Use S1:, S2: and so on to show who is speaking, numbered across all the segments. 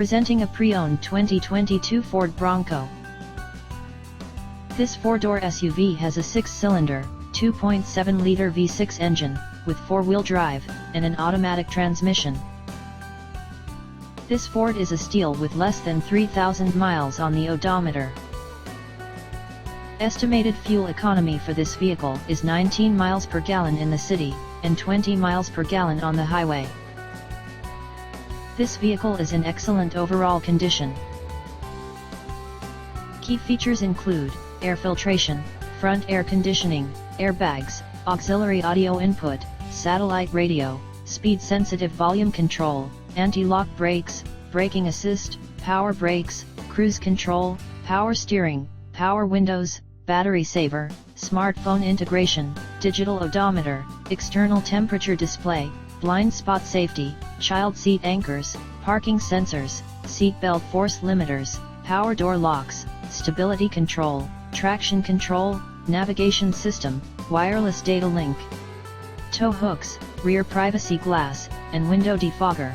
S1: Presenting a pre-owned 2022 Ford Bronco. This four-door SUV has a six-cylinder, 2.7-liter V6 engine, with four-wheel drive, and an automatic transmission. This Ford is a steal with less than 3,000 miles on the odometer. Estimated fuel economy for this vehicle is 19 miles per gallon in the city, and 20 miles per gallon on the highway. This vehicle is in excellent overall condition. Key features include air filtration, front air conditioning, airbags, auxiliary audio input, satellite radio, speed-sensitive volume control, anti-lock brakes, braking assist, power brakes, cruise control, power steering, power windows, battery saver, smartphone integration, digital odometer, external temperature display, blind spot safety, child seat anchors, parking sensors, seat belt force limiters, power door locks, stability control, traction control, navigation system, wireless data link, tow hooks, rear privacy glass, and window defogger.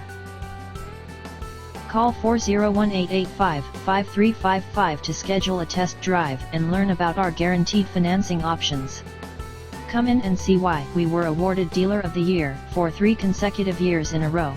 S1: Call 401-885-5355 to schedule a test drive and learn about our guaranteed financing options. Come in and see why we were awarded Dealer of the Year for 3 consecutive years in a row.